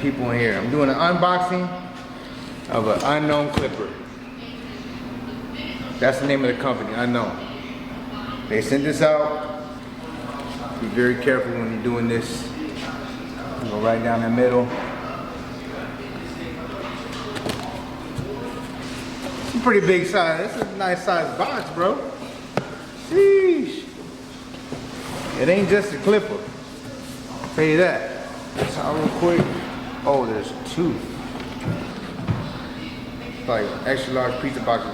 people in here. I'm doing an unboxing of an unknown clipper. That's the name of the company, Unknown. They sent this out. Be very careful when you're doing this. Go right down the middle. It's a pretty big size. This is a nice size box, bro. Sheesh. It ain't just a clipper. I'll tell you that. Let's out real quick. Oh, there's two. Like extra large pizza boxes.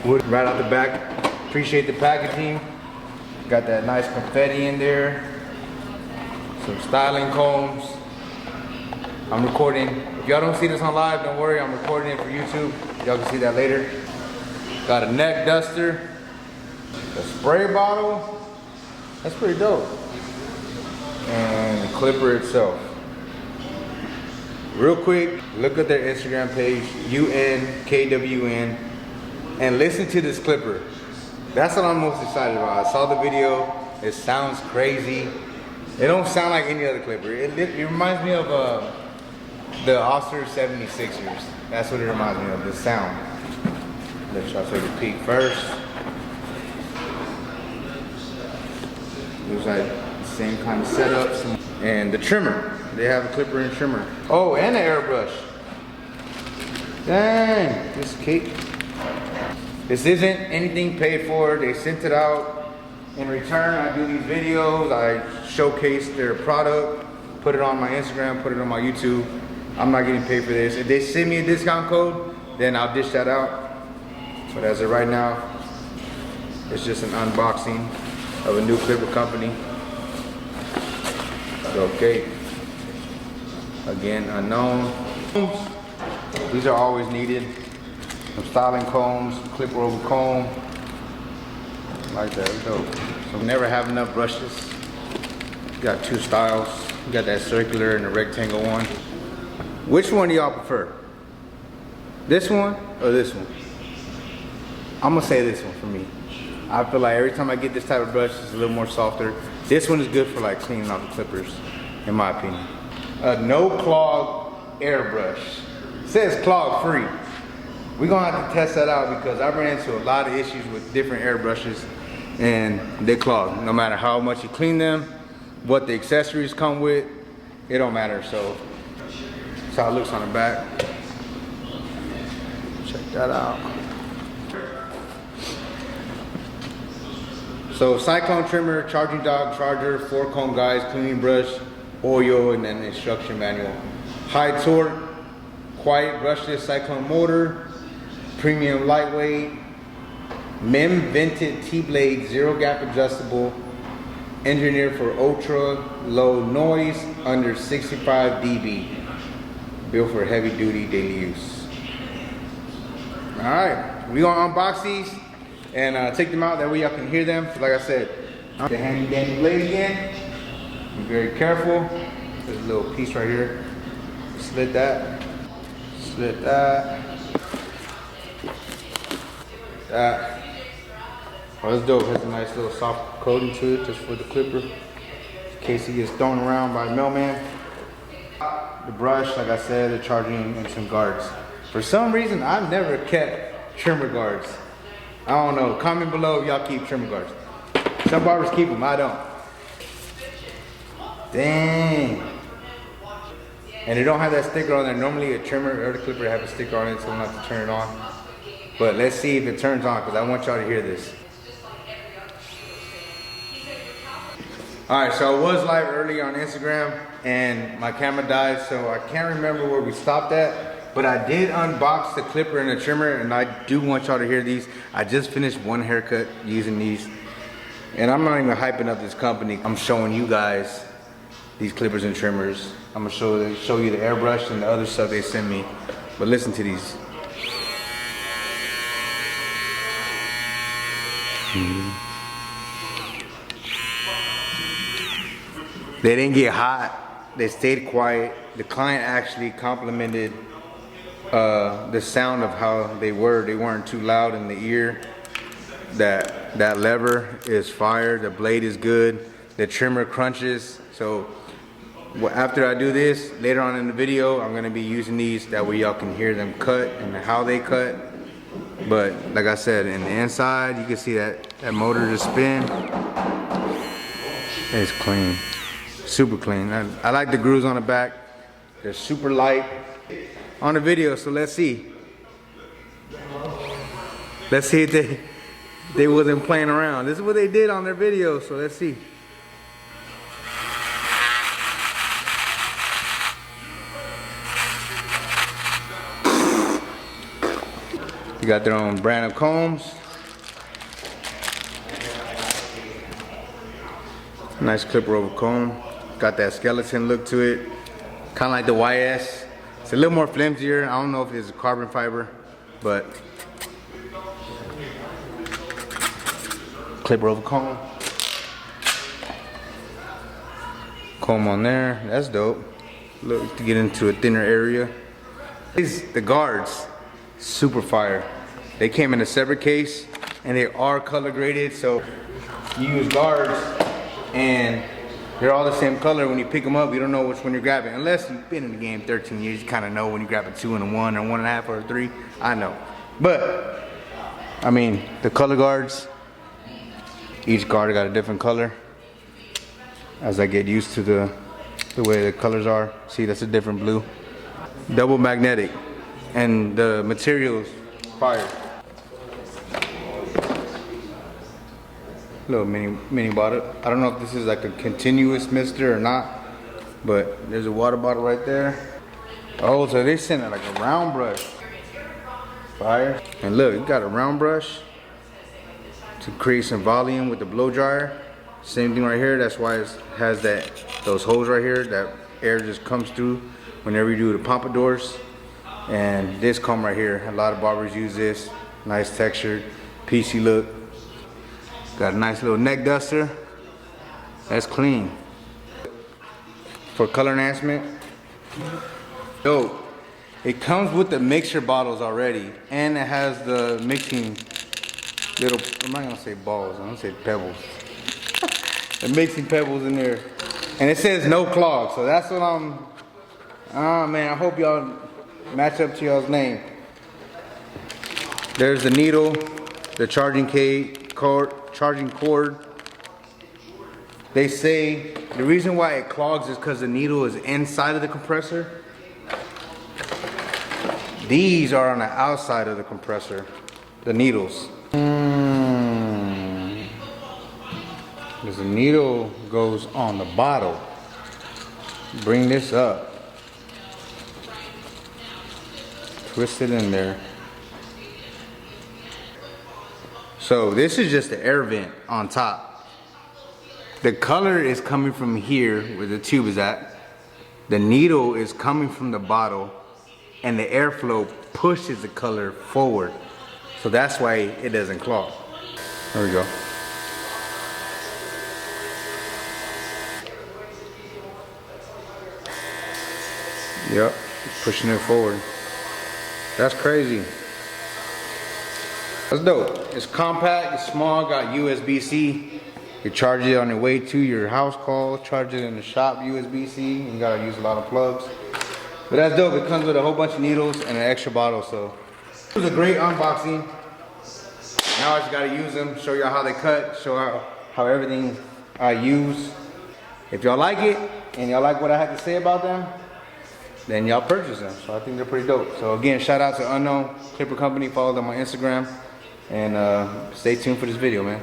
Wood right out the back. Appreciate the packaging. Got that nice confetti in there. Some styling combs. I'm recording. If y'all don't see this on live, don't worry. I'm recording it for YouTube. Y'all can see that later. Got a neck duster. A spray bottle. That's pretty dope. And the clipper itself. Real quick, look at their Instagram page, UNKWN, and listen to this clipper. That's what I'm most excited about. I saw the video. It sounds crazy. It don't sound like any other clipper. It reminds me of the Oscar 76ers. That's what it reminds me of, the sound. Let y'all take a peek first. Looks like the same kind of setup. And the trimmer. They have a clipper and trimmer. Oh, and an airbrush. Dang, this cake. This isn't anything paid for. They sent it out. In return, I do these videos. I showcase their product, put it on my Instagram, put it on my YouTube. I'm not getting paid for this. If they send me a discount code, then I'll dish that out. But as of right now, it's just an unboxing of a new clipper company. Okay. Again, Unknown. These are always needed. Some styling combs, clipper over comb. Like that, dope. So we never have enough brushes. Got two styles. You got that circular and the rectangle one. Which one do y'all prefer? This one or this one? I'm gonna say this one for me. I feel like every time I get this type of brush, it's a little more softer. This one is good for like cleaning off the clippers, in my opinion. A no clog airbrush. It says clog free. We're gonna have to test that out because I ran into a lot of issues with different airbrushes and they clog. No matter how much you clean them, what the accessories come with, it don't matter. So that's how it looks on the back. Check that out. So cyclone trimmer, charging dock, charger, 4-comb guides, cleaning brush, oil, and then the instruction manual. High torque, quiet brushless cyclone motor, premium lightweight, MEM vented T-blade, zero gap adjustable, engineered for ultra low noise under 65 dB, built for heavy duty daily use. All right, we gonna unbox these and take them out, that way y'all can hear them. Like I said, the handy dandy blade again. Be very careful. There's a little piece right here. Slit that. Slit that. That. Oh, that's dope. It has a nice little soft coating to it just for the clipper, in case it gets thrown around by the mailman. The brush, like I said, the charging, and some guards. For some reason, I've never kept trimmer guards. I don't know. Comment below if y'all keep trimmer guards. Some barbers keep them. I don't. Dang. And they don't have that sticker on there. Normally a trimmer or the clipper have a sticker on it, so I'm not to turn it on. But let's see if it turns on, because I want y'all to hear this. Alright, so I was live earlier on Instagram and my camera died, so I can't remember where we stopped at. But I did unbox the clipper and the trimmer, and I do want y'all to hear these. I just finished one haircut using these. And I'm not even hyping up this company. I'm showing you guys these clippers and trimmers. I'm gonna show you the airbrush and the other stuff they sent me. But listen to these. They didn't get hot. They stayed quiet. The client actually complimented the sound of how they were. They weren't too loud in the ear. That lever is fire. The blade is good. the trimmer crunches. So after I do this, later on in the video, I'm gonna be using these. That way y'all can hear them cut and how they cut. But like I said, in the inside, you can see that motor just spin. It's clean, super clean. I like the grooves on the back. They're super light on the video, so let's see. Let's see if they wasn't playing around. This is what they did on their video, so let's see. You got their own brand of combs. Nice clipper over comb. Got that skeleton look to it. Kind of like the YS. It's a little more flimsier. I don't know if it's carbon fiber, but clipper over comb. Comb on there. That's dope. Look to get into a thinner area. The guards, super fire. They came in a separate case and they are color graded. So you use guards and they're all the same color. When you pick them up, you don't know which one you're grabbing. Unless you've been in the game 13 years, you kind of know when you grab a 2 and a 1 or 1.5 or a 3. I know. But, I mean, the color guards, each guard got a different color. As I get used to the way the colors are. See, that's a different blue. Double magnetic. And the material's fire. Little mini bottle. I don't know if this is like a continuous mister or not, but there's a water bottle right there. Oh, so they sent it like a round brush. Fire. And look, you got a round brush to create some volume with the blow dryer. Same thing right here. That's why it has those holes right here that air just comes through whenever you do the pompadours. And this comb right here, a lot of barbers use this. Nice textured, PC look. Got a nice little neck duster. That's clean. For color enhancement. Yo, it comes with the mixture bottles already. And it has the mixing little, I'm not gonna say balls, I'm gonna say pebbles. The mixing pebbles in there. And it says no clog, so that's what man, I hope y'all match up to y'all's name. There's the needle, the charging cord. They say the reason why it clogs is because the needle is inside of the compressor. These are on the outside of the compressor, the needles. Because the needle goes on the bottle. Bring this up. Twist it in there. So this is just the air vent on top. The color is coming from here where the tube is at. The needle is coming from the bottle and the airflow pushes the color forward. So that's why it doesn't clog. There we go. Yep, pushing it forward. That's crazy. That's dope. It's compact, it's small, got USB-C. You charge it on your way to your house call, charge it in the shop USB-C. You gotta use a lot of plugs. But that's dope. It comes with a whole bunch of needles and an extra bottle. So it was a great unboxing. Now I just gotta use them, show y'all how they cut, show how everything I use. If y'all like it and y'all like what I had to say about them, then y'all purchase them. So I think they're pretty dope. So again, shout out to Unknown Clipper Company. Follow them on Instagram. And stay tuned for this video, man.